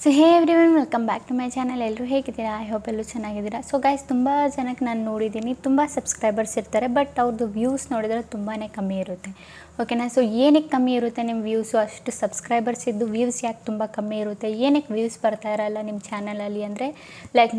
So hey everyone, welcome back to my channel. ಎಲ್ಲರೂ ಹೇಗಿದ್ದೀರಾ? I hope ಎಲ್ಲರೂ ಚೆನ್ನಾಗಿದ್ದೀರಾ. ಸೊ ಗೈಸ್, ತುಂಬ ಜನಕ್ಕೆ ನಾನು ನೋಡಿದ್ದೀನಿ, ತುಂಬ ಸಬ್ಸ್ಕ್ರೈಬರ್ಸ್ ಇರ್ತಾರೆ, ಬಟ್ ಅವ್ರದ್ದು ವ್ಯೂಸ್ ನೋಡಿದ್ರೆ ತುಂಬಾ ಕಮ್ಮಿ ಇರುತ್ತೆ. ಓಕೆನಾ? ಸೊ ಏನಕ್ಕೆ ಕಮ್ಮಿ ಇರುತ್ತೆ ನಿಮ್ಮ ವ್ಯೂಸು? ಅಷ್ಟು ಸಬ್ಸ್ಕ್ರೈಬರ್ಸ್ ಇದ್ದು ವ್ಯೂಸ್ ಯಾಕೆ ತುಂಬ ಕಮ್ಮಿ ಇರುತ್ತೆ? ಏನಕ್ಕೆ ವ್ಯೂಸ್ ಬರ್ತಾ ಇರಲ್ಲ ನಿಮ್ಮ ಚಾನಲಲ್ಲಿ ಅಂದರೆ, ಲೈಕ್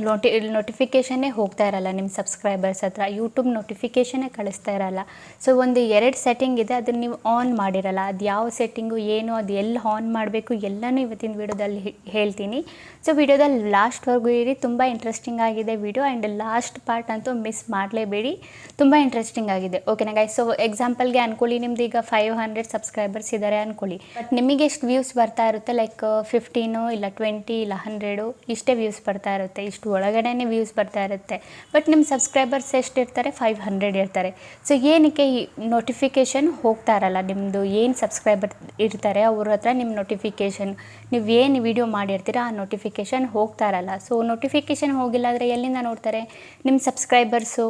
ನೋಟಿಫಿಕೇಷನ್ನೇ ಹೋಗ್ತಾ ಇರಲ್ಲ ನಿಮ್ಮ ಸಬ್ಸ್ಕ್ರೈಬರ್ಸ್ ಹತ್ರ, ಯೂಟ್ಯೂಬ್ ನೋಟಿಫಿಕೇಷನ್ನೇ ಕಳಿಸ್ತಾ ಇರಲ್ಲ. ಸೊ ಒಂದು 2 ಸೆಟ್ಟಿಂಗ್ ಇದೆ, ಅದನ್ನು ನೀವು ಆನ್ ಮಾಡಿರಲ್ಲ. ಅದು ಯಾವ ಸೆಟ್ಟಿಂಗು ಏನು, ಅದು ಎಲ್ಲಿ ಆನ್ ಮಾಡಬೇಕು ಎಲ್ಲನೂ ಇವತ್ತಿನ ವೀಡಿಯೋದಲ್ಲಿ ಹೇಳ್ತೀನಿ. ಸೊ ವಿಡಿಯೋದಲ್ಲಿ ಲಾಸ್ಟ್ವರೆಗೂ ಇರಿ, ತುಂಬ ಇಂಟ್ರೆಸ್ಟಿಂಗ್ ಆಗಿದೆ ವಿಡಿಯೋ. ಆ್ಯಂಡ್ ಲಾಸ್ಟ್ ಪಾರ್ಟ್ ಅಂತೂ ಮಿಸ್ ಮಾಡಲೇಬೇಡಿ, ತುಂಬ ಇಂಟ್ರೆಸ್ಟಿಂಗ್ ಆಗಿದೆ. ಓಕೆನಾ ಗೈಸ್? ಸೊ ಎಕ್ಸಾಂಪಲ್ಗೆ ಅಂದ್ಕೊಳ್ಳಿ, ನಿಮ್ದು ಈಗ 500 ಸಬ್ಸ್ಕ್ರೈಬರ್ಸ್ ಇದ್ದಾರೆ ಅಂದ್ಕೊಳ್ಳಿ, ಬಟ್ ನಿಮಗೆ ಎಷ್ಟು ವ್ಯೂಸ್ ಬರ್ತಾ ಇರುತ್ತೆ? ಲೈಕ್ 15 ಇಲ್ಲ 20 ಇಲ್ಲ 100 ಇಷ್ಟೇ ವ್ಯೂಸ್ ಬರ್ತಾ ಇರುತ್ತೆ, ಇಷ್ಟು ಒಳಗಡೆನೇ ವ್ಯೂಸ್ ಬರ್ತಾ ಇರುತ್ತೆ. ಬಟ್ ನಿಮ್ಮ ಸಬ್ಸ್ಕ್ರೈಬರ್ಸ್ ಎಷ್ಟು ಇರ್ತಾರೆ? 500 ಇರ್ತಾರೆ. ಸೊ ಏನಕ್ಕೆ ಈ ನೋಟಿಫಿಕೇಷನ್ ಹೋಗ್ತಾ ಇರಲ್ಲ? ನಿಮ್ಮದು ಏನು ಸಬ್ಸ್ಕ್ರೈಬರ್ ಇರ್ತಾರೆ ಅವ್ರ ಹತ್ರ ನಿಮ್ಮ ನೋಟಿಫಿಕೇಷನ್, ನೀವು ಏನು ವಿಡಿಯೋ ಮಾಡಿರ್ತೀರ ಆ ನೋಟಿಫಿಕೇಷನ್ ಹೋಗ್ತಾ ಇರಲ್ಲ. ಸೊ ನೋಟಿಫಿಕೇಷನ್ ಹೋಗಿಲ್ಲ ಅಂದರೆ ಎಲ್ಲಿಂದ ನೋಡ್ತಾರೆ? ನಿಮ್ಮ ಸಬ್ಸ್ಕ್ರೈಬರ್ಸು.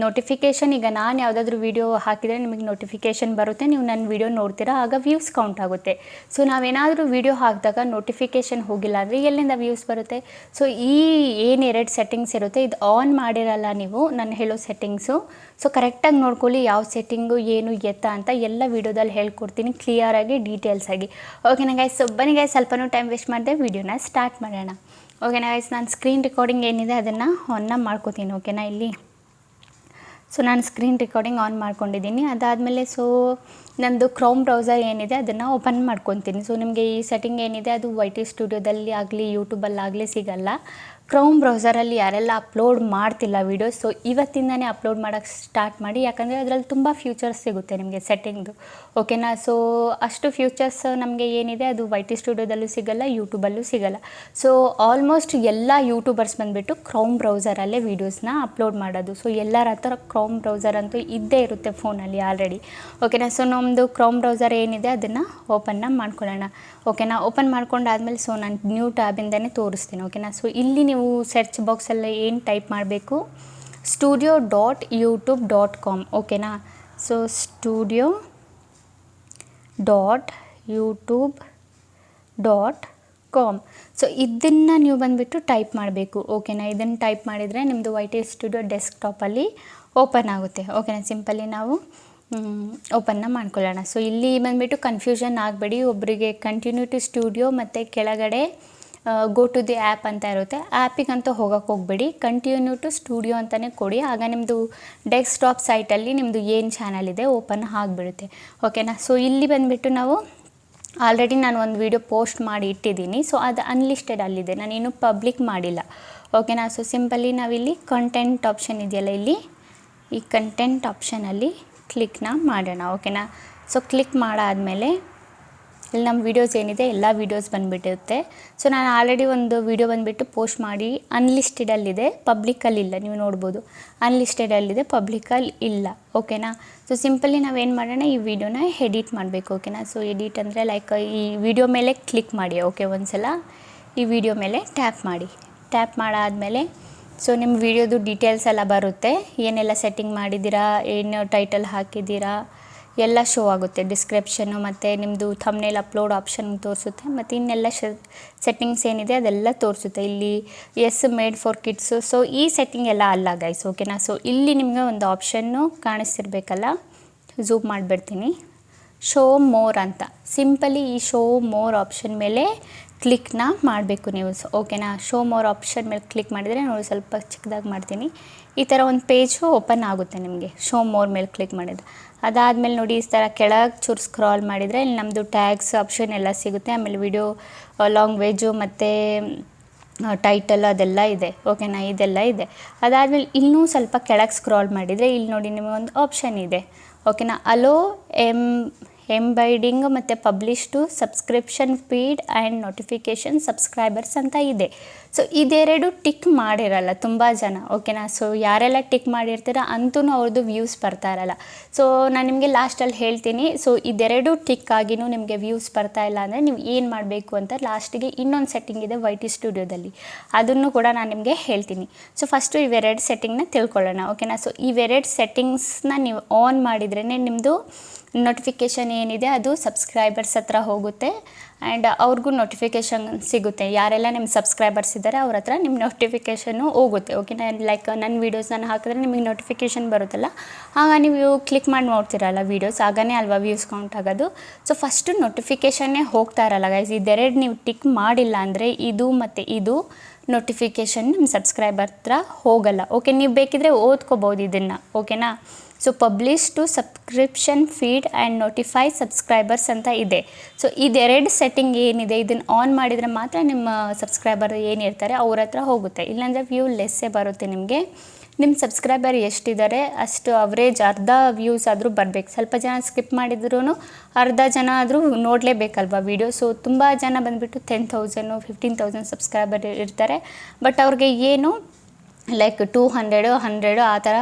ನೋಟಿಫಿಕೇಷನ್, ಈಗ ನಾನು ಯಾವುದಾದ್ರೂ ವೀಡಿಯೋ ಹಾಕಿದರೆ ನಿಮಗೆ ನೋಟಿಫಿಕೇಷನ್ ಬರುತ್ತೆ, ನೀವು ನನ್ನ ವೀಡಿಯೋ ನೋಡ್ತೀರಾ, ಆಗ ವ್ಯೂಸ್ ಕೌಂಟ್ ಆಗುತ್ತೆ. ಸೊ ನಾವೇನಾದರೂ ವೀಡಿಯೋ ಹಾಕಿದಾಗ ನೋಟಿಫಿಕೇಷನ್ ಹೋಗಿಲ್ಲ ಅಂದರೆ ಎಲ್ಲಿಂದ ವ್ಯೂಸ್ ಬರುತ್ತೆ? ಸೊ ಈ ಏನು 2 ಸೆಟ್ಟಿಂಗ್ಸ್ ಇರುತ್ತೆ, ಇದು ಆನ್ ಮಾಡಿರಲ್ಲ ನೀವು, ನಾನು ಹೇಳೋ ಸೆಟ್ಟಿಂಗ್ಸು. ಸೊ ಕರೆಕ್ಟಾಗಿ ನೋಡ್ಕೊಳ್ಳಿ, ಯಾವ ಸೆಟ್ಟಿಂಗು ಏನು ಎತ್ತ ಅಂತ ಎಲ್ಲ ವೀಡಿಯೋದಲ್ಲಿ ಹೇಳ್ಕೊಡ್ತೀನಿ ಕ್ಲಿಯರಾಗಿ, ಡೀಟೇಲ್ಸ್ ಆಗಿ. ಓಕೆನಾ ಗೈಸ್? ಸೊ ಬನ್ನಿ ಗೈಸ್, ಸ್ವಲ್ಪನೂ ಟೈಮ್ ವೇಸ್ಟ್ ಮಾಡಿದೆ, ವೀಡಿಯೋನ ಸ್ಟಾರ್ಟ್ ಮಾಡೋಣ. ಓಕೆನಾ ಗೈಸ್? ನಾನು ಸ್ಕ್ರೀನ್ ರೆಕಾರ್ಡಿಂಗ್ ಏನಿದೆ ಅದನ್ನು ಆನ್ನ ಮಾಡ್ಕೋತೀನಿ. ಓಕೆನಾ? ಇಲ್ಲಿ ಸೊ ನಾನು ಸ್ಕ್ರೀನ್ ರೆಕಾರ್ಡಿಂಗ್ ಆನ್ ಮಾಡ್ಕೊಂಡಿದ್ದೀನಿ. ಅದಾದಮೇಲೆ ಸೊ ನಂದು ಕ್ರೋಮ್ ಬ್ರೌಸರ್ ಏನಿದೆ ಅದನ್ನು ಓಪನ್ ಮಾಡ್ಕೊತೀನಿ. ಸೊ ನಿಮಗೆ ಈ ಸೆಟ್ಟಿಂಗ್ ಏನಿದೆ ಅದು YT ಸ್ಟುಡಿಯೋದಲ್ಲಿ ಆಗಲಿ ಯೂಟ್ಯೂಬಲ್ಲಾಗಲಿ ಸಿಗಲ್ಲ. ಕ್ರೋಮ್ ಬ್ರೌಸರಲ್ಲಿ ಯಾರೆಲ್ಲ ಅಪ್ಲೋಡ್ ಮಾಡ್ತಿಲ್ಲ ವೀಡಿಯೋಸ್, ಸೊ ಇವತ್ತಿಂದನೇ ಅಪ್ಲೋಡ್ ಮಾಡೋಕ್ಕೆ ಸ್ಟಾರ್ಟ್ ಮಾಡಿ, ಯಾಕಂದರೆ ಅದರಲ್ಲಿ ತುಂಬ ಫ್ಯೂಚರ್ಸ್ ಸಿಗುತ್ತೆ ನಿಮಗೆ ಸೆಟ್ಟಿಂಗ್ದು. ಓಕೆನಾ? ಸೊ ಅಷ್ಟು ಫ್ಯೂಚರ್ಸ್ ನಮಗೆ ಏನಿದೆ ಅದು YT ಸ್ಟುಡಿಯೋದಲ್ಲೂ ಸಿಗಲ್ಲ, ಯೂಟ್ಯೂಬಲ್ಲೂ ಸಿಗಲ್ಲ. ಸೊ ಆಲ್ಮೋಸ್ಟ್ ಎಲ್ಲ ಯೂಟ್ಯೂಬರ್ಸ್ ಬಂದುಬಿಟ್ಟು ಕ್ರೋಮ್ ಬ್ರೌಸರಲ್ಲೇ ವೀಡಿಯೋಸ್ನ ಅಪ್ಲೋಡ್ ಮಾಡೋದು. ಸೊ ಎಲ್ಲರ ಹತ್ರ ಕ್ರೋಮ್ ಬ್ರೌಸರ್ ಅಂತೂ ಇದ್ದೇ ಇರುತ್ತೆ ಫೋನಲ್ಲಿ ಆಲ್ರೆಡಿ. ಓಕೆನಾ? ಸೊ ನಮ್ಮದು ಕ್ರೋಮ್ ಬ್ರೌಸರ್ ಏನಿದೆ ಅದನ್ನು ಓಪನ್ನ ಮಾಡ್ಕೊಳ್ಳೋಣ. ಓಕೆನಾ? ಓಪನ್ ಮಾಡ್ಕೊಂಡಾದ್ಮೇಲೆ ಸೊ ನಾನು ನ್ಯೂ ಟ್ಯಾಬಿಂದನೇ ತೋರಿಸ್ತೀನಿ. ಓಕೆನಾ? ಸೊ ಇಲ್ಲಿ ನೀವು ಸರ್ಚ್ ಬಾಕ್ಸಲ್ಲಿ ಏನು ಟೈಪ್ ಮಾಡಬೇಕು? studio.youtube.com. ಓಕೆನಾ? So studio.youtube.com. ಸೊ ಇದನ್ನು ನೀವು ಬಂದುಬಿಟ್ಟು ಟೈಪ್ ಮಾಡಬೇಕು. ಓಕೆನಾ? ಇದನ್ನು ಟೈಪ್ ಮಾಡಿದರೆ ನಿಮ್ಮದು YT ಸ್ಟುಡಿಯೋ ಡೆಸ್ಕ್ಟಾಪಲ್ಲಿ ಓಪನ್ ಆಗುತ್ತೆ. ಓಕೆನಾ? ಸಿಂಪಲಿ ನಾವು ಓಪನ್ನ ಮಾಡ್ಕೊಳ್ಳೋಣ. ಸೊ ಇಲ್ಲಿ ಬಂದುಬಿಟ್ಟು ಕನ್ಫ್ಯೂಷನ್ ಆಗಬೇಡಿ. ಒಬ್ಬರಿಗೆ ಕಂಟಿನ್ಯೂ ಟು ಸ್ಟುಡಿಯೋ ಮತ್ತು ಕೆಳಗಡೆ ಗೋ ಟು ದಿ ಆ್ಯಪ್ ಅಂತ ಇರುತ್ತೆ, ಆ್ಯಪಿಗಂತೂ ಹೋಗೋಕ್ಕೆ ಹೋಗಬೇಡಿ, ಕಂಟಿನ್ಯೂ ಟು ಸ್ಟುಡಿಯೋ ಅಂತಲೇ ಕೊಡಿ. ಆಗ ನಿಮ್ಮದು ಡೆಸ್ಕ್ಟಾಪ್ ಸೈಟಲ್ಲಿ ನಿಮ್ಮದು ಏನು ಚಾನಲ್ ಇದೆ ಓಪನ್ ಆಗಿಬಿಡುತ್ತೆ. ಓಕೆನಾ? ಸೊ ಇಲ್ಲಿ ಬಂದುಬಿಟ್ಟು ನಾವು ಆಲ್ರೆಡಿ ನಾನು ಒಂದು ವೀಡಿಯೋ ಪೋಸ್ಟ್ ಮಾಡಿ ಇಟ್ಟಿದ್ದೀನಿ. ಸೊ ಅದು ಅನ್ಲಿಸ್ಟೆಡ್ ಅಲ್ಲಿದೆ, ನಾನು ಇನ್ನೂ ಪಬ್ಲಿಕ್ ಮಾಡಿಲ್ಲ. ಓಕೆನಾ? ಸೊ ಸಿಂಪಲಿ ನಾವಿಲ್ಲಿ ಕಂಟೆಂಟ್ ಆಪ್ಷನ್ ಇದೆಯಲ್ಲ, ಇಲ್ಲಿ ಈ ಕಂಟೆಂಟ್ ಆಪ್ಷನಲ್ಲಿ ಕ್ಲಿಕ್ನ ಮಾಡೋಣ. ಓಕೆನಾ? ಸೊ ಕ್ಲಿಕ್ ಮಾಡಾದಮೇಲೆ ಇಲ್ಲಿ ನಮ್ಮ ವೀಡಿಯೋಸ್ ಏನಿದೆ ಎಲ್ಲ ವೀಡಿಯೋಸ್ ಬಂದುಬಿಟ್ಟಿರುತ್ತೆ. ಸೊ ನಾನು ಆಲ್ರೆಡಿ ಒಂದು ವೀಡಿಯೋ ಬಂದುಬಿಟ್ಟು ಪೋಸ್ಟ್ ಮಾಡಿ ಅನ್ಲಿಸ್ಟೆಡಲ್ಲಿದೆ, ಪಬ್ಲಿಕಲ್ಲಿಲ್ಲ. ನೀವು ನೋಡ್ಬೋದು ಅನ್ಲಿಸ್ಟೆಡಲ್ಲಿದೆ, ಪಬ್ಲಿಕಲ್ಲಿ ಇಲ್ಲ. ಓಕೆನಾ? ಸೊ ಸಿಂಪಲಿ ನಾವೇನು ಮಾಡೋಣ, ಈ ವಿಡಿಯೋನ ಎಡಿಟ್ ಮಾಡಬೇಕು. ಓಕೆನಾ? ಸೊ ಎಡಿಟ್ ಅಂದರೆ ಲೈಕ್ ಈ ವಿಡಿಯೋ ಮೇಲೆ ಕ್ಲಿಕ್ ಮಾಡಿ. ಓಕೆ, ಒಂದು ಸಲ ಈ ವಿಡಿಯೋ ಮೇಲೆ ಟ್ಯಾಪ್ ಮಾಡಿ. ಟ್ಯಾಪ್ ಮಾಡಾದಮೇಲೆ ಸೊ ನಿಮ್ಮ ವಿಡಿಯೋದು ಡೀಟೇಲ್ಸ್ ಎಲ್ಲ ಬರುತ್ತೆ, ಏನೆಲ್ಲ ಸೆಟ್ಟಿಂಗ್ ಮಾಡಿದ್ದೀರಾ, ಏನು ಟೈಟಲ್ ಹಾಕಿದ್ದೀರಾ ಎಲ್ಲ ಶೋ ಆಗುತ್ತೆ. ಡಿಸ್ಕ್ರಿಪ್ಷನ್ನು ಮತ್ತು ನಿಮ್ಮದು ಥಂಬ್ನೇಲ್ ಅಪ್ಲೋಡ್ ಆಪ್ಷನ್ ತೋರಿಸುತ್ತೆ, ಮತ್ತು ಇನ್ನೆಲ್ಲ ಸೆಟ್ಟಿಂಗ್ಸ್ ಏನಿದೆ ಅದೆಲ್ಲ ತೋರಿಸುತ್ತೆ. ಇಲ್ಲಿ ಮೇಡ್ ಫಾರ್ ಕಿಡ್ಸು. ಸೊ ಈ ಸೆಟ್ಟಿಂಗ್ ಎಲ್ಲ ಅಲ್ಲ ಗೈಸ್. ಓಕೆನಾ? ಸೊ ಇಲ್ಲಿ ನಿಮಗೆ ಒಂದು ಆಪ್ಷನ್ನು ಕಾಣಿಸ್ತಿರ್ಬೇಕಲ್ಲ, ಝೂಮ್ ಮಾಡಿಬಿಡ್ತೀನಿ, ಶೋ ಮೋರ್ ಅಂತ. ಸಿಂಪಲಿ ಈ ಶೋ ಮೋರ್ ಆಪ್ಷನ್ ಮೇಲೆ ಕ್ಲಿಕ್ನ ಮಾಡಬೇಕು ನೀವು. ಓಕೆನಾ? ಶೋ ಮೋರ್ ಆಪ್ಷನ್ ಮೇಲೆ ಕ್ಲಿಕ್ ಮಾಡಿದರೆ ನೋಡಿ, ಸ್ವಲ್ಪ ಚಿಕ್ಕದಾಗಿ ಮಾಡ್ತೀನಿ, ಈ ಥರ ಒಂದು ಪೇಜು ಓಪನ್ ಆಗುತ್ತೆ ನಿಮಗೆ ಶೋ ಮೋರ್ ಮೇಲೆ ಕ್ಲಿಕ್ ಮಾಡಿದರೆ. ಅದಾದಮೇಲೆ ನೋಡಿ, ಈ ಥರ ಕೆಳಗೆ ಚೂರು ಸ್ಕ್ರಾಲ್ ಮಾಡಿದರೆ ಇಲ್ಲಿ ನಮ್ಮದು ಟ್ಯಾಗ್ಸ್ ಆಪ್ಷನ್ ಎಲ್ಲ ಸಿಗುತ್ತೆ. ಆಮೇಲೆ ವಿಡಿಯೋ ಲ್ಯಾಂಗ್ವೇಜು ಮತ್ತು ಟೈಟಲ್ ಅದೆಲ್ಲ ಇದೆ. ಓಕೆನಾ? ಇದೆಲ್ಲ ಇದೆ. ಅದಾದಮೇಲೆ ಇನ್ನೂ ಸ್ವಲ್ಪ ಕೆಳಗೆ ಸ್ಕ್ರಾಲ್ ಮಾಡಿದರೆ ಇಲ್ಲಿ ನೋಡಿ ನಿಮಗೊಂದು ಆಪ್ಷನ್ ಇದೆ. ಓಕೆನಾ? ಅಲೋ ಎಂಬೈಡಿಂಗ್ ಮತ್ತು publish to subscription feed and notification subscribers ಅಂತ ಇದೆ. ಸೊ ಇದೆರಡು ಟಿಕ್ ಮಾಡಿರಲ್ಲ ತುಂಬ ಜನ. ಓಕೆನಾ? ಸೊ ಯಾರೆಲ್ಲ ಟಿಕ್ ಮಾಡಿರ್ತೀರ ಅಂತೂ ಅವ್ರದ್ದು ವ್ಯೂಸ್ ಬರ್ತಾ ಇರಲ್ಲ. ಸೊ ನಾನು ನಿಮಗೆ ಲಾಸ್ಟಲ್ಲಿ ಹೇಳ್ತೀನಿ. ಸೊ ಇದೆರಡು ಟಿಕ್ ಆಗಿನೂ ನಿಮಗೆ ವ್ಯೂಸ್ ಬರ್ತಾ ಇಲ್ಲ ಅಂದರೆ ನೀವು ಏನು ಮಾಡಬೇಕು ಅಂತ ಲಾಸ್ಟಿಗೆ ಇನ್ನೊಂದು ಸೆಟ್ಟಿಂಗ್ ಇದೆ YT ಸ್ಟುಡಿಯೋದಲ್ಲಿ, ಅದನ್ನು ಕೂಡ ನಾನು ನಿಮಗೆ ಹೇಳ್ತೀನಿ. ಸೊ ಫಸ್ಟು ಇವೆರಡು ಸೆಟ್ಟಿಂಗ್ನ ತಿಳ್ಕೊಳ್ಳೋಣ. ಓಕೆನಾ? ಸೊ ಇವೆರಡು ಸೆಟ್ಟಿಂಗ್ಸ್ನ ನೀವು ಆನ್ ಮಾಡಿದ್ರೇ ನಿಮ್ಮದು ನೋಟಿಫಿಕೇಷನ್ ಏನಿದೆ ಅದು ಸಬ್ಸ್ಕ್ರೈಬರ್ಸ್ ಹತ್ರ ಹೋಗುತ್ತೆ. ಆ್ಯಂಡ್ ಅವ್ರಿಗೂ ನೋಟಿಫಿಕೇಷನ್ ಸಿಗುತ್ತೆ. ಯಾರೆಲ್ಲ ನಿಮ್ಮ ಸಬ್ಸ್ಕ್ರೈಬರ್ಸ್ ಇದ್ದಾರೆ ಅವ್ರ ಹತ್ರ ನಿಮ್ಮ ನೋಟಿಫಿಕೇಷನ್ನು ಹೋಗುತ್ತೆ. ಓಕೆನಾ, ಲೈಕ್ ನನ್ನ ವೀಡಿಯೋಸ್ ನಾನು ಹಾಕಿದ್ರೆ ನಿಮಗೆ ನೋಟಿಫಿಕೇಷನ್ ಬರುತ್ತಲ್ಲ, ಆಗ ನೀವು ಕ್ಲಿಕ್ ಮಾಡಿ ನೋಡ್ತಿರಲ್ಲ ವೀಡಿಯೋಸ್, ಆಗನೇ ಅಲ್ವಾ ವ್ಯೂಸ್ ಕೌಂಟ್ ಆಗೋದು. ಸೊ ಫಸ್ಟು ನೋಟಿಫಿಕೇಷನ್ನೇ ಹೋಗ್ತಾ ಇರಲ್ಲ ಗೈಸ್. ಇದೆರಡು ನೀವು ಟಿಕ್ ಮಾಡಿಲ್ಲ ಅಂದರೆ ಇದು ಮತ್ತು ಇದು ನೋಟಿಫಿಕೇಷನ್ ನಿಮ್ಮ ಸಬ್ಸ್ಕ್ರೈಬರ್ ಹತ್ರ ಹೋಗಲ್ಲ. ಓಕೆ, ನೀವು ಬೇಕಿದ್ರೆ ಓದ್ಕೋಬೋದು ಇದನ್ನು. ಓಕೆನಾ, so publish to subscription feed and notify subscribers ಅಂತ ಇದೆ. ಸೊ ಇದೆರಡು ಸೆಟ್ಟಿಂಗ್ ಏನಿದೆ ಇದನ್ನು ಆನ್ ಮಾಡಿದರೆ ಮಾತ್ರ ನಿಮ್ಮ ಸಬ್ಸ್ಕ್ರೈಬರ್ ಏನಿರ್ತಾರೆ ಅವ್ರ ಹತ್ರ ಹೋಗುತ್ತೆ. ಇಲ್ಲಾಂದರೆ ವ್ಯೂ ಲೆಸ್ಸೇ ಬರುತ್ತೆ ನಿಮಗೆ. ನಿಮ್ಮ ಸಬ್ಸ್ಕ್ರೈಬರ್ ಎಷ್ಟಿದ್ದಾರೆ ಅಷ್ಟು ಅವರೇಜ್ ಅರ್ಧ ವ್ಯೂಸ್ ಆದರೂ ಬರಬೇಕು. ಸ್ವಲ್ಪ ಜನ ಸ್ಕಿಪ್ ಮಾಡಿದ್ರೂ ಅರ್ಧ ಜನ ಆದರೂ ನೋಡಲೇಬೇಕಲ್ವ ವೀಡಿಯೋ. ಸೊ ತುಂಬ ಜನ ಬಂದುಬಿಟ್ಟು 10,000 15,000 ಸಬ್ಸ್ಕ್ರೈಬರ್ ಇರ್ತಾರೆ. ಬಟ್ ಅವ್ರಿಗೆ ಏನು ಲೈಕ್ 200 100 ಆ ಥರ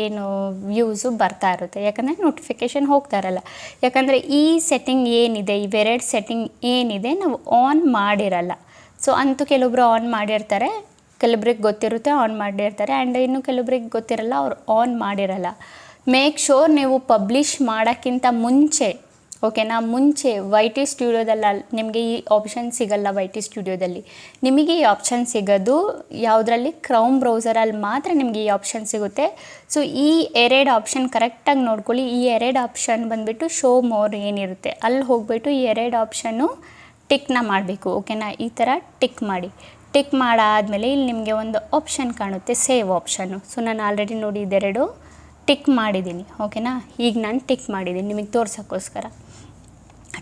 ಏನು ವ್ಯೂಸು ಬರ್ತಾ ಇರುತ್ತೆ, ಯಾಕಂದರೆ ನೋಟಿಫಿಕೇಷನ್ ಹೋಗ್ತಾ ಇರಲ್ಲ. ಯಾಕಂದರೆ ಈ ಸೆಟ್ಟಿಂಗ್ ಏನಿದೆ, ಇವೆರಡು ಸೆಟ್ಟಿಂಗ್ ಏನಿದೆ ನಾವು ಆನ್ ಮಾಡಿರಲ್ಲ. ಸೊ ಅಂತೂ ಕೆಲವೊಬ್ರು ಆನ್ ಮಾಡಿರ್ತಾರೆ, ಕೆಲವೊಬ್ರಿಗೆ ಗೊತ್ತಿರುತ್ತೆ ಆನ್ ಮಾಡಿರ್ತಾರೆ, ಆ್ಯಂಡ್ ಇನ್ನು ಕೆಲವೊಬ್ರಿಗೆ ಗೊತ್ತಿರಲ್ಲ, ಅವ್ರು ಆನ್ ಮಾಡಿರಲ್ಲ. ಮೇಕ್ ಶೋರ್ ನೀವು ಪಬ್ಲಿಷ್ ಮಾಡೋಕ್ಕಿಂತ ಮುಂಚೆ, ಓಕೆನಾ, ಮುಂಚೆ YT ಸ್ಟುಡಿಯೋದಲ್ಲಿ ನಿಮಗೆ ಈ ಆಪ್ಷನ್ ಸಿಗಲ್ಲ. YT ಸ್ಟುಡಿಯೋದಲ್ಲಿ ನಿಮಗೆ ಈ ಆಪ್ಷನ್ ಸಿಗೋದು ಯಾವುದರಲ್ಲಿ, ಕ್ರೌಮ್ ಬ್ರೌಸರಲ್ಲಿ ಮಾತ್ರ ನಿಮಗೆ ಈ ಆಪ್ಷನ್ ಸಿಗುತ್ತೆ. ಸೊ ಈ ಎರಡು ಆಪ್ಷನ್ ಕರೆಕ್ಟಾಗಿ ನೋಡ್ಕೊಳ್ಳಿ. ಈ ಎರಡು ಆಪ್ಷನ್ ಬಂದುಬಿಟ್ಟು ಶೋ ಮೋರ್ ಏನಿರುತ್ತೆ ಅಲ್ಲಿ ಹೋಗ್ಬಿಟ್ಟು ಈ ಎರಡು ಆಪ್ಷನ್ನು ಟಿಕ್ನ ಮಾಡಬೇಕು. ಓಕೆನಾ, ಈ ಥರ ಟಿಕ್ ಮಾಡಿ. ಟಿಕ್ ಮಾಡಾದಮೇಲೆ ಇಲ್ಲಿ ನಿಮಗೆ ಒಂದು ಆಪ್ಷನ್ ಕಾಣುತ್ತೆ, ಸೇವ್ ಆಪ್ಷನ್ನು. ಸೊ ನಾನು ಆಲ್ರೆಡಿ ನೋಡಿ ಇದೆರಡು ಟಿಕ್ ಮಾಡಿದ್ದೀನಿ. ಓಕೆನಾ, ಈಗ ನಾನು ಟಿಕ್ ಮಾಡಿದ್ದೀನಿ ನಿಮಗೆ ತೋರ್ಸೋಕ್ಕೋಸ್ಕರ.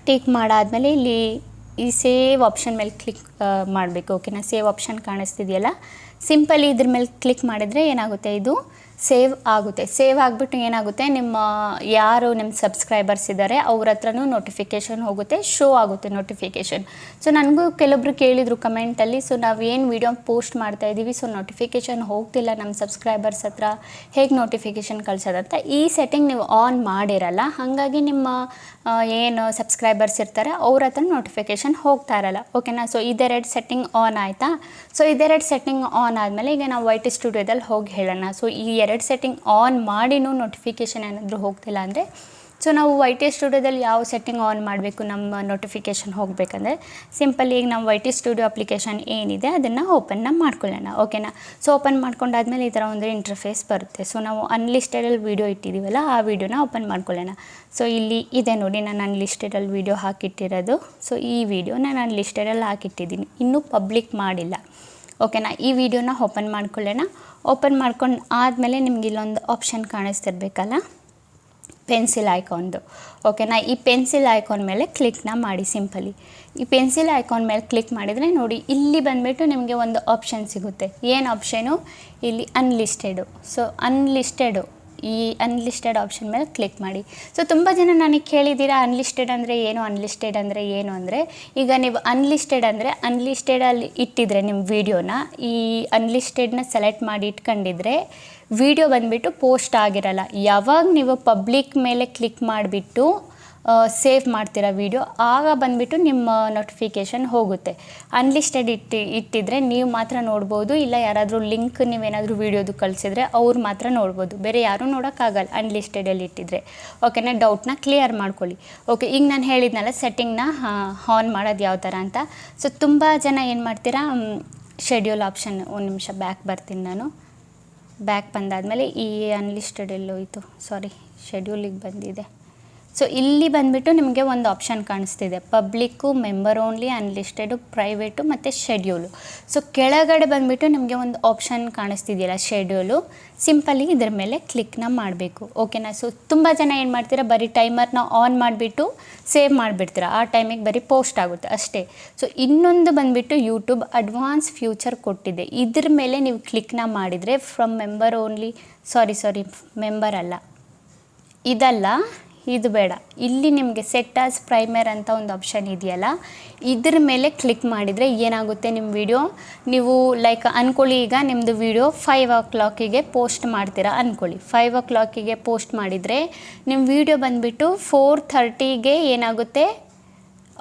ಟಿಕ್ ಮಾಡಾದಮೇಲೆ ಇಲ್ಲಿ ಈ ಸೇವ್ ಆಪ್ಷನ್ ಮೇಲೆ ಕ್ಲಿಕ್ ಮಾಡಬೇಕು. ಓಕೆನಾ, ಸೇವ್ ಆಪ್ಷನ್ ಕಾಣಿಸ್ತಿದೆಯಲ್ಲ, ಸಿಂಪಲಿ ಇದ್ರ ಮೇಲೆ ಕ್ಲಿಕ್ ಮಾಡಿದರೆ ಏನಾಗುತ್ತೆ, ಇದು ಸೇವ್ ಆಗುತ್ತೆ. ಸೇವ್ ಆಗಿಬಿಟ್ಟು ಏನಾಗುತ್ತೆ, ನಿಮ್ಮ ಯಾರು ನಿಮ್ಮ ಸಬ್ಸ್ಕ್ರೈಬರ್ಸ್ ಇದ್ದಾರೆ ಅವ್ರ ಹತ್ರನೂ ನೋಟಿಫಿಕೇಷನ್ ಹೋಗುತ್ತೆ, ಶೋ ಆಗುತ್ತೆ ನೋಟಿಫಿಕೇಷನ್. ಸೊ ನನಗೂ ಕೆಲವೊಬ್ರು ಕೇಳಿದರು ಕಮೆಂಟಲ್ಲಿ, ಸೊ ನಾವೇನು ವೀಡಿಯೋ ಪೋಸ್ಟ್ ಮಾಡ್ತಾಯಿದ್ದೀವಿ, ಸೊ ನೋಟಿಫಿಕೇಷನ್ ಹೋಗ್ತಿಲ್ಲ ನಮ್ಮ ಸಬ್ಸ್ಕ್ರೈಬರ್ಸ್ ಹತ್ರ, ಹೇಗೆ ನೋಟಿಫಿಕೇಷನ್ ಕಳ್ಸೋದಂತ. ಈ ಸೆಟ್ಟಿಂಗ್ ನೀವು ಆನ್ ಮಾಡಿರಲ್ಲ, ಹಾಗಾಗಿ ನಿಮ್ಮ ಏನು ಸಬ್ಸ್ಕ್ರೈಬರ್ಸ್ ಇರ್ತಾರೆ ಅವ್ರ ಹತ್ರ ನೋಟಿಫಿಕೇಷನ್ ಹೋಗ್ತಾ ಇರಲ್ಲ. ಓಕೆನಾ, ಸೊ ಇದೆರಡು ಸೆಟ್ಟಿಂಗ್ ಆನ್ ಆಯಿತಾ. ಸೊ ಇದೆರಡು ಸೆಟ್ಟಿಂಗ್ ಆನ್ ಆದಮೇಲೆ ಈಗ ನಾವು YT ಸ್ಟುಡಿಯೋದಲ್ಲಿ ಹೋಗಿ ಹೇಳೋಣ. ಸೊ ಈ ಎರಡು ಸೆಟ್ಟಿಂಗ್ ಆನ್ ಮಾಡಿನೂ ನೋಟಿಫಿಕೇಷನ್ ಏನಾದರೂ ಹೋಗ್ತಿಲ್ಲ ಅಂದರೆ, ಸೊ ನಾವು YT ಸ್ಟುಡಿಯೋದಲ್ಲಿ ಯಾವ ಸೆಟ್ಟಿಂಗ್ ಆನ್ ಮಾಡಬೇಕು ನಮ್ಮ ನೋಟಿಫಿಕೇಷನ್ ಹೋಗಬೇಕಂದ್ರೆ, ಸಿಂಪಲ್ ಈಗ ನಾವು YT ಸ್ಟುಡಿಯೋ ಅಪ್ಲಿಕೇಶನ್ ಏನಿದೆ ಅದನ್ನು ಓಪನ್ನ ಮಾಡ್ಕೊಳ್ಳೋಣ. ಓಕೆನಾ, ಸೊ ಓಪನ್ ಮಾಡ್ಕೊಂಡಾದ್ಮೇಲೆ ಈ ಥರ ಒಂದು ಇಂಟರ್ಫೇಸ್ ಬರುತ್ತೆ. ಸೊ ನಾವು ಅನ್ಲಿಸ್ಟೆಡಲ್ಲಿ ವೀಡಿಯೋ ಇಟ್ಟಿದ್ದೀವಲ್ಲ ಆ ವೀಡಿಯೋನ ಓಪನ್ ಮಾಡ್ಕೊಳ್ಳೋಣ. ಸೊ ಇಲ್ಲಿ ಇದೆ ನೋಡಿ, ನಾನು ಅನ್ಲಿಸ್ಟೆಡಲ್ಲಿ ವೀಡಿಯೋ ಹಾಕಿಟ್ಟಿರೋದು. ಸೊ ಈ ವಿಡಿಯೋ ನಾನು ಅನ್ಲಿಸ್ಟೆಡಲ್ಲಿ ಹಾಕಿಟ್ಟಿದ್ದೀನಿ, ಇನ್ನೂ ಪಬ್ಲಿಕ್ ಮಾಡಿಲ್ಲ. ಓಕೆನಾ, ಈ ವಿಡಿಯೋನ ಓಪನ್ ಮಾಡ್ಕೊಳ್ಳೋಣ. ಓಪನ್ ಮಾಡ್ಕೊಂಡು ಆದಮೇಲೆ ನಿಮ್ಗೆ ಇಲ್ಲೊಂದು ಆಪ್ಷನ್ ಕಾಣಿಸ್ತಿರ್ಬೇಕಲ್ಲ, ಪೆನ್ಸಿಲ್ ಐಕಾನ್ದು. ಓಕೆನಾ, ಈ ಪೆನ್ಸಿಲ್ ಐಕಾನ್ ಮೇಲೆ ಕ್ಲಿಕ್ನ ಮಾಡಿ. ಸಿಂಪಲಿ ಈ ಪೆನ್ಸಿಲ್ ಐಕಾನ್ ಮೇಲೆ ಕ್ಲಿಕ್ ಮಾಡಿದರೆ ನೋಡಿ ಇಲ್ಲಿ ಬಂದುಬಿಟ್ಟು ನಿಮಗೆ ಒಂದು ಆಪ್ಷನ್ ಸಿಗುತ್ತೆ. ಏನು ಆಪ್ಷನು, ಇಲ್ಲಿ ಅನ್ಲಿಸ್ಟೆಡು. ಸೊ ಈ ಅನ್ಲಿಸ್ಟೆಡ್ ಆಪ್ಷನ್ ಮೇಲೆ ಕ್ಲಿಕ್ ಮಾಡಿ. ಸೊ ತುಂಬ ಜನ ನನಗೆ ಕೇಳಿದ್ದೀರಾ ಅನ್ಲಿಸ್ಟೆಡ್ ಅಂದರೆ ಏನು, ಅನ್ಲಿಸ್ಟೆಡ್ ಅಂದರೆ ಏನು ಅಂದರೆ, ಈಗ ನೀವು ಅನ್ಲಿಸ್ಟೆಡ್ ಅಂದರೆ ಅನ್ಲಿಸ್ಟೆಡಲ್ಲಿ ಇಟ್ಟಿದ್ರೆ ನಿಮ್ಮ ವೀಡಿಯೋನ, ಈ ಅನ್ಲಿಸ್ಟೆಡ್ನ ಸೆಲೆಕ್ಟ್ ಮಾಡಿ ಇಟ್ಕೊಂಡಿದ್ರೆ ವಿಡಿಯೋ ಬಂದುಬಿಟ್ಟು ಪೋಸ್ಟ್ ಆಗಿರಲ್ಲ. ಯಾವಾಗ ನೀವು ಪಬ್ಲಿಕ್ ಮೇಲೆ ಕ್ಲಿಕ್ ಮಾಡಿಬಿಟ್ಟು ಸೇವ್ ಮಾಡ್ತೀರಾ ವೀಡಿಯೋ, ಆಗ ಬಂದುಬಿಟ್ಟು ನಿಮ್ಮ ನೋಟಿಫಿಕೇಷನ್ ಹೋಗುತ್ತೆ. ಅನ್ಲಿಸ್ಟೆಡ್ ಇಟ್ಟಿದ್ರೆ ನೀವು ಮಾತ್ರ ನೋಡ್ಬೋದು, ಇಲ್ಲ ಯಾರಾದರೂ ಲಿಂಕ್ ನೀವೇನಾದರೂ ವೀಡಿಯೋದು ಕಳಿಸಿದ್ರೆ ಅವ್ರು ಮಾತ್ರ ನೋಡ್ಬೋದು, ಬೇರೆ ಯಾರೂ ನೋಡೋಕ್ಕಾಗಲ್ಲ ಅನ್ಲಿಸ್ಟೆಡಲ್ಲಿ ಇಟ್ಟಿದ್ರೆ. ಓಕೆನಾ, ಡೌಟ್ನ ಕ್ಲಿಯರ್ ಮಾಡ್ಕೊಳ್ಳಿ. ಓಕೆ, ಈಗ ನಾನು ಹೇಳಿದ್ನಲ್ಲ ಸೆಟ್ಟಿಂಗ್ನ ಆನ್ ಮಾಡೋದು ಯಾವ ಥರ ಅಂತ. ಸೊ ತುಂಬ ಜನ ಏನು ಮಾಡ್ತೀರಾ, ಶೆಡ್ಯೂಲ್ ಆಪ್ಷನ್, ಒಂದು ನಿಮಿಷ ಬ್ಯಾಕ್ ಬರ್ತೀನಿ ನಾನು. ಬ್ಯಾಕ್ ಬಂದಾದಮೇಲೆ ಈ ಅನ್ಲಿಸ್ಟೆಡ್ ಎಲ್ಲೋಯಿತು, ಸಾರಿ ಶೆಡ್ಯೂಲಿಗೆ ಬಂದಿದೆ. ಸೊ ಇಲ್ಲಿ ಬಂದುಬಿಟ್ಟು ನಿಮಗೆ ಒಂದು ಆಪ್ಷನ್ ಕಾಣಿಸ್ತಿದೆ, ಪಬ್ಲಿಕ್ಕು, ಮೆಂಬರ್ ಓನ್ಲಿ, ಅನ್ಲಿಸ್ಟೆಡು, ಪ್ರೈವೇಟು ಮತ್ತು ಶೆಡ್ಯೂಲು. ಸೊ ಕೆಳಗಡೆ ಬಂದುಬಿಟ್ಟು ನಿಮಗೆ ಒಂದು ಆಪ್ಷನ್ ಕಾಣಿಸ್ತಿದೆಯಲ್ಲ ಶೆಡ್ಯೂಲು, ಸಿಂಪಲಿ ಇದ್ರ ಮೇಲೆ ಕ್ಲಿಕ್ನ ಮಾಡಬೇಕು. ಓಕೆನಾ, ಸೊ ತುಂಬ ಜನ ಏನು ಮಾಡ್ತೀರಾ, ಬರೀ ಟೈಮರ್ನ ಆನ್ ಮಾಡಿಬಿಟ್ಟು ಸೇವ್ ಮಾಡಿಬಿಡ್ತೀರ, ಆ ಟೈಮಿಗೆ ಬರೀ ಪೋಸ್ಟ್ ಆಗುತ್ತೆ ಅಷ್ಟೇ. ಸೊ ಇನ್ನೊಂದು ಬಂದುಬಿಟ್ಟು ಯೂಟ್ಯೂಬ್ ಅಡ್ವಾನ್ಸ್ ಫ್ಯೂಚರ್ ಕೊಟ್ಟಿದೆ, ಇದ್ರ ಮೇಲೆ ನೀವು ಕ್ಲಿಕ್ನ ಮಾಡಿದರೆ from member only, sorry member ಅಲ್ಲ, ಇದಲ್ಲ, ಇದು ಬೇಡ, ಇಲ್ಲಿ ನಿಮಗೆ ಸೆಟ್ ಆಸ್ ಪ್ರೈಮರ್ ಅಂತ ಒಂದು ಆಪ್ಷನ್ ಇದೆಯಲ್ಲ, ಇದ್ರ ಮೇಲೆ ಕ್ಲಿಕ್ ಮಾಡಿದರೆ ಏನಾಗುತ್ತೆ, ನಿಮ್ಮ ವಿಡಿಯೋ ನೀವು ಲೈಕ್ ಅಂದ್ಕೊಳ್ಳಿ, ಈಗ ನಿಮ್ಮದು ವಿಡಿಯೋ 5 o'clock ಪೋಸ್ಟ್ ಮಾಡ್ತೀರಾ ಅಂದ್ಕೊಳ್ಳಿ. 5 o'clock ಪೋಸ್ಟ್ ಮಾಡಿದರೆ ನಿಮ್ಮ ವಿಡಿಯೋ ಬಂದುಬಿಟ್ಟು 4:30 ಏನಾಗುತ್ತೆ,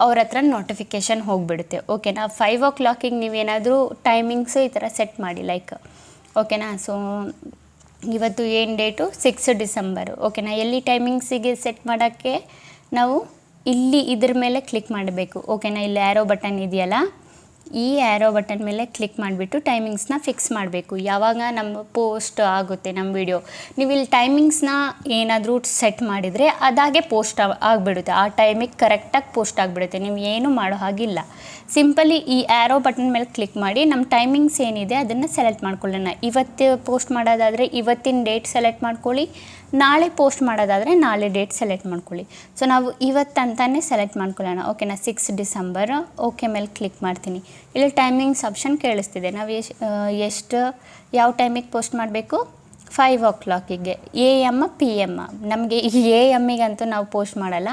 ಅವ್ರ ಹತ್ರ ನೋಟಿಫಿಕೇಷನ್ ಹೋಗಿಬಿಡುತ್ತೆ. ಓಕೆನಾ, 5 o'clock ನೀವೇನಾದರೂ ಟೈಮಿಂಗ್ಸು ಈ ಥರ ಸೆಟ್ ಮಾಡಿ ಲೈಕ್. ಓಕೆನಾ, ಸೊ ಇವತ್ತು ಏನು ಡೇಟು, 6 ಡಿಸೆಂಬರು. ಓಕೆನಾ, ಎಲ್ಲಿ ಟೈಮಿಂಗ್ಸಿಗೆ ಸೆಟ್ ಮಾಡೋಕ್ಕೆ ನಾವು ಇಲ್ಲಿ ಇದ್ರ ಮೇಲೆ ಕ್ಲಿಕ್ ಮಾಡಬೇಕು. ಓಕೆನಾ, ಇಲ್ಲಿ ಆ್ಯರೋ ಬಟನ್ ಇದೆಯಲ್ಲ, ಈ ಆ್ಯರೋ ಬಟನ್ ಮೇಲೆ ಕ್ಲಿಕ್ ಮಾಡಿಬಿಟ್ಟು ಟೈಮಿಂಗ್ಸ್ನ ಫಿಕ್ಸ್ ಮಾಡಬೇಕು. ಯಾವಾಗ ನಮ್ಮ ಪೋಸ್ಟ್ ಆಗುತ್ತೆ ನಮ್ಮ ವಿಡಿಯೋ, ನೀವು ಇಲ್ಲಿ ಟೈಮಿಂಗ್ಸ್ನ ಏನಾದರೂ ಸೆಟ್ ಮಾಡಿದರೆ ಅದಾಗೆ ಪೋಸ್ಟ್ ಆಗಿಬಿಡುತ್ತೆ. ಆ ಟೈಮಿಗೆ ಕರೆಕ್ಟಾಗಿ ಪೋಸ್ಟ್ ಆಗಿಬಿಡುತ್ತೆ. ನೀವು ಏನು ಮಾಡೋ ಹಾಗಿಲ್ಲ. ಸಿಂಪಲಿ ಈ ಆ್ಯರೋ ಬಟನ್ ಮೇಲೆ ಕ್ಲಿಕ್ ಮಾಡಿ ನಮ್ಮ ಟೈಮಿಂಗ್ಸ್ ಏನಿದೆ ಅದನ್ನು ಸೆಲೆಕ್ಟ್ ಮಾಡ್ಕೊಳ್ಳೋಣ. ಇವತ್ತು ಪೋಸ್ಟ್ ಮಾಡೋದಾದರೆ ಇವತ್ತಿನ ಡೇಟ್ ಸೆಲೆಕ್ಟ್ ಮಾಡ್ಕೊಳ್ಳಿ, ನಾಳೆ ಪೋಸ್ಟ್ ಮಾಡೋದಾದರೆ ನಾಳೆ ಡೇಟ್ ಸೆಲೆಕ್ಟ್ ಮಾಡ್ಕೊಳ್ಳಿ. ಸೊ ನಾವು ಇವತ್ತಂತಾನೆ ಸೆಲೆಕ್ಟ್ ಮಾಡ್ಕೊಳ್ಳೋಣ. ಓಕೆನಾ, 6 ಡಿಸೆಂಬರ್. ಓಕೆ ಮೇಲೆ ಕ್ಲಿಕ್ ಮಾಡ್ತೀನಿ. ಇಲ್ಲಿ ಟೈಮಿಂಗ್ಸ್ ಆಪ್ಷನ್ ಕೇಳಿಸ್ತಿದೆ. ನಾವು ಎಷ್ಟು ಯಾವ ಟೈಮಿಗೆ ಪೋಸ್ಟ್ ಮಾಡಬೇಕು? 5 o'clock AM PM. ನಮಗೆ AM ನಾವು ಪೋಸ್ಟ್ ಮಾಡಲ್ಲ,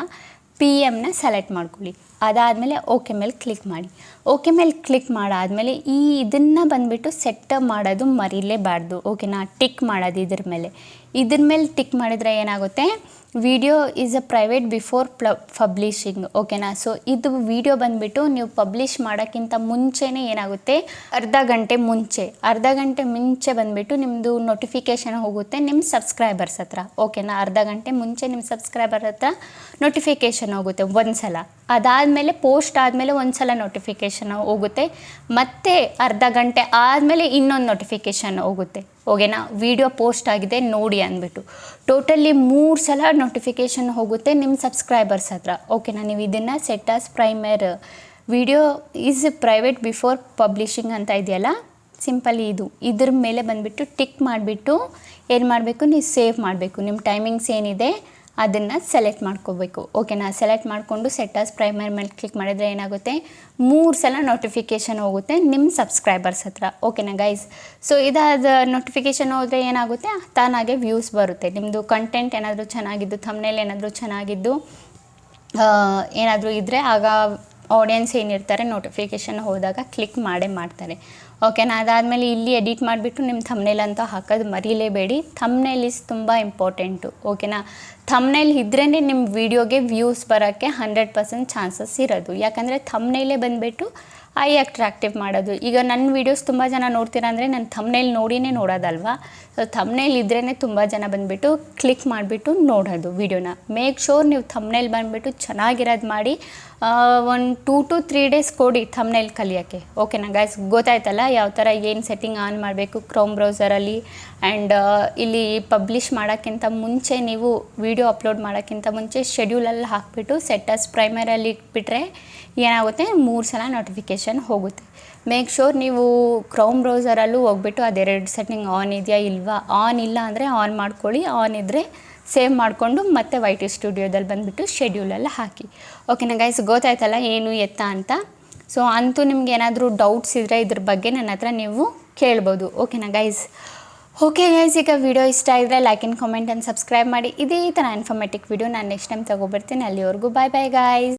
PM ಸೆಲೆಕ್ಟ್ ಮಾಡ್ಕೊಳ್ಳಿ. ಅದಾದಮೇಲೆ ಓಕೆ ಮೇಲೆ ಕ್ಲಿಕ್ ಮಾಡಿ. ಓಕೆ ಮೇಲೆ ಕ್ಲಿಕ್ ಮಾಡಾದಮೇಲೆ ಇದನ್ನು ಬಂದುಬಿಟ್ಟು ಸೆಟ್ ಮಾಡೋದು ಮರಿಲೇಬಾರ್ದು. ಓಕೆನಾ, ಟಿಕ್ ಮಾಡೋದು ಇದ್ರ ಮೇಲೆ ಟಿಕ್ ಮಾಡಿದರೆ ಏನಾಗುತ್ತೆ, video is a private before publishing. ಓಕೆನಾ, ಸೊ ಇದು ವಿಡಿಯೋ ಬಂದುಬಿಟ್ಟು ನೀವು ಪಬ್ಲಿಷ್ ಮಾಡೋಕ್ಕಿಂತ ಮುಂಚೆನೇ ಏನಾಗುತ್ತೆ, ಅರ್ಧ ಗಂಟೆ ಮುಂಚೆ ಬಂದುಬಿಟ್ಟು ನಿಮ್ಮದು ನೋಟಿಫಿಕೇಷನ್ ಹೋಗುತ್ತೆ ನಿಮ್ಮ ಸಬ್ಸ್ಕ್ರೈಬರ್ಸ್ ಹತ್ರ. ಓಕೆನಾ, ಅರ್ಧ ಗಂಟೆ ಮುಂಚೆ ನಿಮ್ಮ ಸಬ್ಸ್ಕ್ರೈಬರ್ ಹತ್ರ ನೋಟಿಫಿಕೇಷನ್ ಹೋಗುತ್ತೆ ಒಂದು ಸಲ. ಅದಾದಮೇಲೆ ಪೋಸ್ಟ್ ಆದಮೇಲೆ ಒಂದು ಸಲ ನೋಟಿಫಿಕೇಷನ್ ಹೋಗುತ್ತೆ, ಮತ್ತು ಅರ್ಧ ಗಂಟೆ ಆದಮೇಲೆ ಇನ್ನೊಂದು ನೋಟಿಫಿಕೇಷನ್ ಹೋಗುತ್ತೆ. ಓಕೆನಾ, ವಿಡಿಯೋ ಪೋಸ್ಟ್ ಆಗಿದೆ ನೋಡಿ ಅಂದ್ಬಿಟ್ಟು ಟೋಟಲಿ 3 ಸಲ ನೋಟಿಫಿಕೇಷನ್ ಹೋಗುತ್ತೆ ನಿಮ್ಮ ಸಬ್ಸ್ಕ್ರೈಬರ್ಸ್ ಹತ್ರ. ಓಕೆನಾ, ನೀವು ಇದನ್ನು set as primer video is private before publishing ಅಂತ ಇದೆಯಲ್ಲ, ಸಿಂಪಲಿ ಇದ್ರ ಮೇಲೆ ಬಂದುಬಿಟ್ಟು ಟಿಕ್ ಮಾಡಿಬಿಟ್ಟು ಏನು ಮಾಡಬೇಕು, ನೀವು ಸೇವ್ ಮಾಡಬೇಕು. ನಿಮ್ಮ ಟೈಮಿಂಗ್ಸ್ ಏನಿದೆ ಅದನ್ನು ಸೆಲೆಕ್ಟ್ ಮಾಡ್ಕೋಬೇಕು. ಓಕೆನಾ, ಸೆಲೆಕ್ಟ್ ಮಾಡಿಕೊಂಡು ಸೆಟ್ ಆಸ್ ಪ್ರೈಮರ್ ಮೇಲೆ ಕ್ಲಿಕ್ ಮಾಡಿದರೆ ಏನಾಗುತ್ತೆ, 3 ಸಲ ನೋಟಿಫಿಕೇಷನ್ ಹೋಗುತ್ತೆ ನಿಮ್ಮ ಸಬ್ಸ್ಕ್ರೈಬರ್ಸ್ ಹತ್ರ. ಓಕೆನಾ ಗೈಸ್, ಸೊ ಇದಾದ ನೋಟಿಫಿಕೇಷನ್ ಹೋದರೆ ಏನಾಗುತ್ತೆ, ತಾನಾಗೆ ವ್ಯೂಸ್ ಬರುತ್ತೆ. ನಿಮ್ಮದು ಕಂಟೆಂಟ್ ಏನಾದರೂ ಚೆನ್ನಾಗಿದ್ದು, ಥಂಬ್ನೇಲ್ ಏನಾದರೂ ಚೆನ್ನಾಗಿದ್ದು ಏನಾದರೂ ಇದ್ದರೆ ಆಗ ಆಡಿಯನ್ಸ್ ಏನಿರ್ತಾರೆ ನೋಟಿಫಿಕೇಷನ್ ಹೋದಾಗ ಕ್ಲಿಕ್ ಮಾಡ್ತಾರೆ. ಓಕೆನಾ, ಅದಾದಮೇಲೆ ಇಲ್ಲಿ ಎಡಿಟ್ ಮಾಡಿಬಿಟ್ಟು ನಿಮ್ಮ ಥಂಬ್ನೇಲ್ ಅಂತ ಹಾಕೋದು ಮರೀಲೇಬೇಡಿ. ಥಂಬ್ನೇಲ್ ಇಸ್ ತುಂಬ ಇಂಪಾರ್ಟೆಂಟು. ಓಕೆನಾ, ಥಂಬ್ನೇಲ್ ಇದ್ರೇ ನಿಮ್ಮ ವೀಡಿಯೋಗೆ ವ್ಯೂಸ್ ಬರೋಕ್ಕೆ 100% ಚಾನ್ಸಸ್ ಇರೋದು. ಯಾಕಂದರೆ ಥಂಬ್ನೇಲೇ ಬಂದುಬಿಟ್ಟು ಐ ಅಟ್ರಾಕ್ಟಿವ್ ಮಾಡೋದು. ಈಗ ನನ್ನ ವೀಡಿಯೋಸ್ ತುಂಬ ಜನ ನೋಡ್ತೀರಾ ಅಂದರೆ ನನ್ನ ಥಂಬ್ನೇಲ್ ನೋಡಿನೇ ನೋಡೋದಲ್ವಾ. ಸೊ ಥಂಬ್ನೇಲ್ ಇದ್ರೇ ತುಂಬ ಜನ ಬಂದುಬಿಟ್ಟು ಕ್ಲಿಕ್ ಮಾಡಿಬಿಟ್ಟು ನೋಡೋದು ವೀಡಿಯೋನ. ಮೇಕ್ ಶೋರ್ ನೀವು ಥಂಬ್ನೇಲ್ ಬಂದುಬಿಟ್ಟು ಚೆನ್ನಾಗಿರೋದು ಮಾಡಿ. ಒಂದು 2 to 3 days ಕೊಡಿ ಥಂಬ್ನೇಲ್ ಕಲಿಯೋಕ್ಕೆ. ಓಕೆನಾ ಗೈಸ್, ಗೊತ್ತಾಯ್ತಲ್ಲ ಯಾವ ಥರ ಏನು ಸೆಟ್ಟಿಂಗ್ ಆನ್ ಮಾಡಬೇಕು ಕ್ರೋಮ್ ಬ್ರೌಸರಲ್ಲಿ. ಆ್ಯಂಡ್ ಇಲ್ಲಿ ಪಬ್ಲಿಷ್ ಮಾಡೋಕ್ಕಿಂತ ಮುಂಚೆ ನೀವು ವಿಡಿಯೋ ಅಪ್ಲೋಡ್ ಮಾಡೋಕ್ಕಿಂತ ಮುಂಚೆ ಶೆಡ್ಯೂಲಲ್ಲಿ ಹಾಕಿಬಿಟ್ಟು ಸೆಟ್ ಆಸ್ ಪ್ರೈಮರಲ್ಲಿ ಇಟ್ಬಿಟ್ರೆ ಏನಾಗುತ್ತೆ, 3 ಸಲ ನೋಟಿಫಿಕೇಷನ್ ಹೋಗುತ್ತೆ. ಮೇಕ್ ಶೋರ್ ನೀವು ಕ್ರೋಮ್ ಬ್ರೌಸರಲ್ಲೂ ಹೋಗ್ಬಿಟ್ಟು ಅದೆರಡು ಸೆಟ್ಟಿಂಗ್ ಆನ್ ಇದೆಯಾ ಇಲ್ವಾ, ಆನ್ ಇಲ್ಲ ಅಂದರೆ ಆನ್ ಮಾಡ್ಕೊಳ್ಳಿ, ಆನ್ ಇದ್ದರೆ ಸೇವ್ ಮಾಡಿಕೊಂಡು ಮತ್ತೆ YT ಸ್ಟುಡಿಯೋದಲ್ಲಿ ಬಂದುಬಿಟ್ಟು ಶೆಡ್ಯೂಲಲ್ಲಿ ಹಾಕಿ. ಓಕೆನಾ ಗೈಸ್, ಗೊತ್ತಾಯ್ತಲ್ಲ ಏನು ಎತ್ತ ಅಂತ. ಸೊ ಅಂತೂ ನಿಮ್ಗೆ ಏನಾದರೂ ಡೌಟ್ಸ್ ಇದ್ದರೆ ಇದ್ರ ಬಗ್ಗೆ ನನ್ನ ಹತ್ರ ನೀವು ಕೇಳ್ಬೋದು. ಓಕೆನಾ ಗೈಸ್, ಓಕೆ ಗೈಸ್, ಈಗ ವಿಡಿಯೋ ಇಷ್ಟ ಆಗಿದ್ರೆ like and comment and subscribe ಮಾಡಿ. ಇದೇ ಥರ ಇನ್ಫಾರ್ಮೇಟಿವ್ ವಿಡಿಯೋ ನಾನು ನೆಕ್ಸ್ಟ್ ಟೈಮ್ ತೊಗೊಬರ್ತೀನಿ. ಅಲ್ಲಿವರೆಗೂ ಬಾಯ್ ಬಾಯ್ ಗೈಸ್.